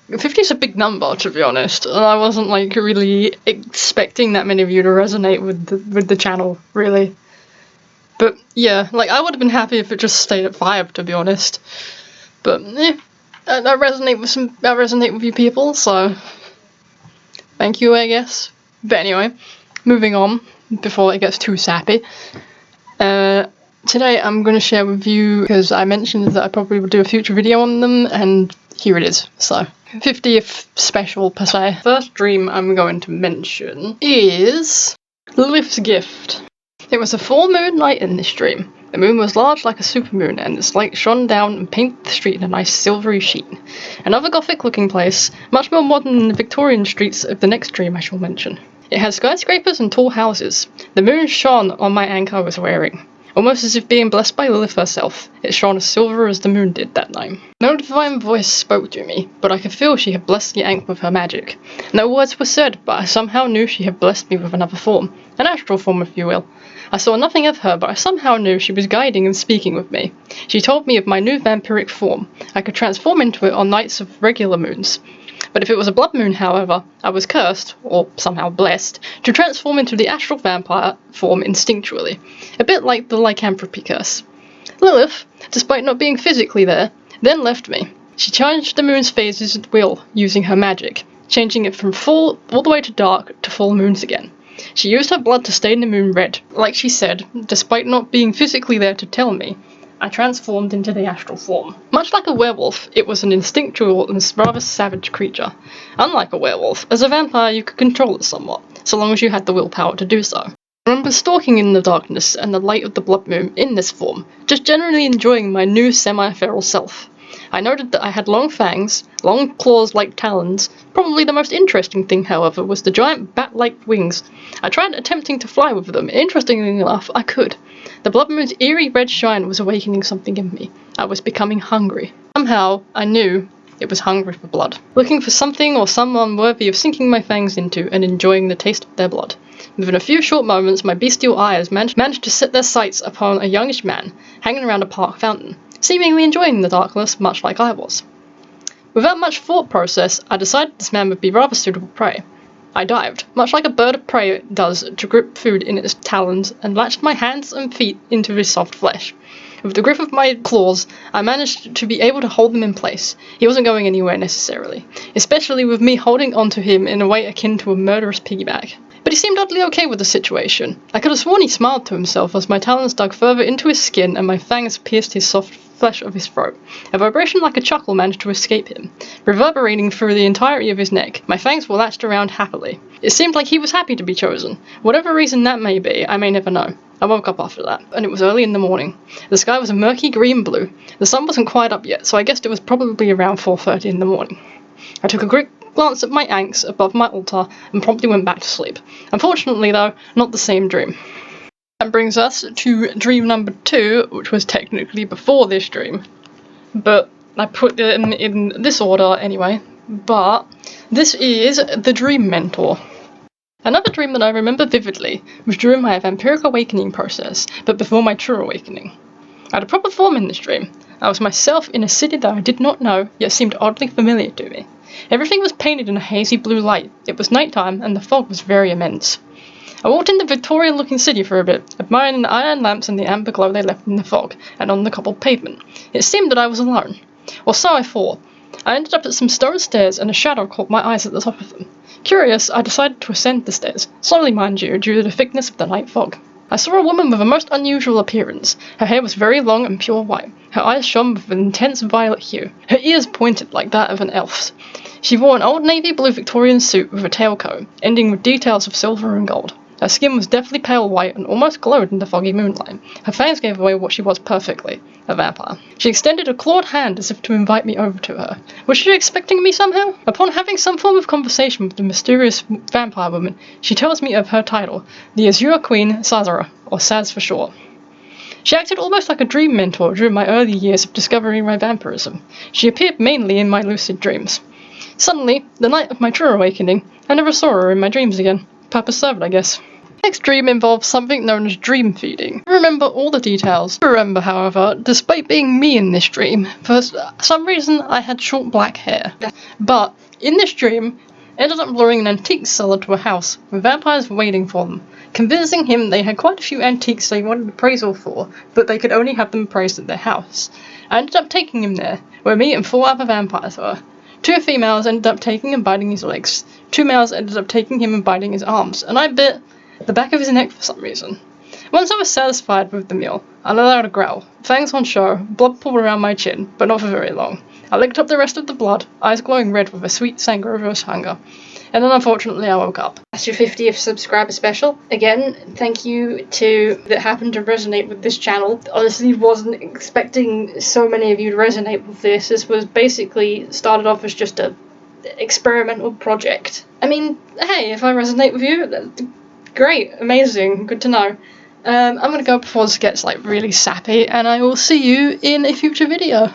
50 is a big number, to be honest, and I wasn't like really expecting that many of you to resonate with the channel, really. But yeah, like I would have been happy if it just stayed at 5, to be honest. But I resonate with you people, so thank you, I guess. But anyway, moving on before it gets too sappy. Today I'm going to share with you, because I mentioned that I probably would do a future video on them, and here it is. So 50th special per se. First dream I'm going to mention is Lilith's Gift. It was a full moon night in this dream. The moon was large like a supermoon, and its light shone down and painted the street in a nice silvery sheen. Another gothic-looking place, much more modern than the Victorian streets of the next dream I shall mention. It had skyscrapers and tall houses. The moon shone on my anchor I was wearing. Almost as if being blessed by Lilith herself, it shone as silver as the moon did that night. No divine voice spoke to me, but I could feel she had blessed the ankh with her magic. No words were said, but I somehow knew she had blessed me with another form, an astral form if you will. I saw nothing of her, but I somehow knew she was guiding and speaking with me. She told me of my new vampiric form. I could transform into it on nights of regular moons. But if it was a blood moon, however, I was cursed, or somehow blessed, to transform into the astral vampire form instinctually, a bit like the lycanthropy curse. Lilith, despite not being physically there, then left me. She changed the moon's phases at will, using her magic, changing it from full all the way to dark to full moons again. She used her blood to stain the moon red. Like she said, despite not being physically there to tell me, I transformed into the astral form. Much like a werewolf, it was an instinctual and rather savage creature. Unlike a werewolf, as a vampire you could control it somewhat, so long as you had the willpower to do so. I remember stalking in the darkness and the light of the blood moon in this form, just generally enjoying my new semi-feral self. I noted that I had long fangs, long claws like talons. Probably the most interesting thing, however, was the giant bat-like wings. I tried attempting to fly with them. Interestingly enough, I could. The blood moon's eerie red shine was awakening something in me. I was becoming hungry. Somehow, I knew it was hungry for blood. Looking for something or someone worthy of sinking my fangs into and enjoying the taste of their blood. Within a few short moments, my bestial eyes managed to set their sights upon a youngish man, hanging around a park fountain, seemingly enjoying the darkness much like I was. Without much thought process, I decided this man would be rather suitable prey. I dived, much like a bird of prey does, to grip food in its talons and latched my hands and feet into his soft flesh. With the grip of my claws, I managed to be able to hold them in place. He wasn't going anywhere necessarily, especially with me holding onto him in a way akin to a murderous piggyback. But he seemed oddly okay with the situation. I could have sworn he smiled to himself as my talons dug further into his skin and my fangs pierced his soft flesh of his throat. A vibration like a chuckle managed to escape him, reverberating through the entirety of his neck. My fangs were latched around happily. It seemed like he was happy to be chosen. Whatever reason that may be, I may never know. I woke up after that, and it was early in the morning. The sky was a murky green-blue. The sun wasn't quite up yet, so I guessed it was probably around 4:30 in the morning. I took a quick glance at my ankhs above my altar and promptly went back to sleep. Unfortunately, though, not the same dream. That brings us to dream number 2, which was technically before this dream. But I put them in this order anyway. But this is the Dream Mentor. Another dream that I remember vividly was during my vampiric awakening process, but before my true awakening. I had a proper form in this dream. I was myself in a city that I did not know, yet seemed oddly familiar to me. Everything was painted in a hazy blue light. It was nighttime, and the fog was very immense. I walked in the Victorian-looking city for a bit, admiring the iron lamps and the amber glow they left in the fog, and on the cobbled pavement. It seemed that I was alone. Or so I thought. I ended up at some stone stairs, and a shadow caught my eyes at the top of them. Curious, I decided to ascend the stairs, slowly mind you, due to the thickness of the night fog. I saw a woman with a most unusual appearance. Her hair was very long and pure white. Her eyes shone with an intense violet hue. Her ears pointed like that of an elf's. She wore an old navy blue Victorian suit with a tailcoat, ending with details of silver and gold. Her skin was deathly pale white and almost glowed in the foggy moonlight. Her fangs gave away what she was perfectly, a vampire. She extended a clawed hand as if to invite me over to her. Was she expecting me somehow? Upon having some form of conversation with the mysterious vampire woman, she tells me of her title, the Azure Queen Sazara, or Saz for short. She acted almost like a dream mentor during my early years of discovering my vampirism. She appeared mainly in my lucid dreams. Suddenly, the night of my true awakening, I never saw her in my dreams again. Purpose served, I guess. Next dream involves something known as dream feeding. I remember all the details. I remember, however, despite being me in this dream, for some reason I had short black hair. But in this dream, I ended up luring an antique seller to a house with vampires waiting for them, convincing him they had quite a few antiques they wanted appraisal for, but they could only have them appraised at their house. I ended up taking him there, where me and 4 other vampires were. 2 females ended up taking and biting his legs. 2 males ended up taking him and biting his arms, and I bit the back of his neck for some reason. Once I was satisfied with the meal, I let out a growl. Fangs on show, blood poured around my chin, but not for very long. I licked up the rest of the blood, eyes glowing red with a sweet sangre-reverse hunger. And then unfortunately I woke up. That's your 50th subscriber special. Again, thank you to that happened to resonate with this channel. Honestly, wasn't expecting so many of you to resonate with this. This was basically started off as just a experimental project. I mean, hey, if I resonate with you, great, amazing, good to know. I'm gonna go before this gets like really sappy, and I will see you in a future video.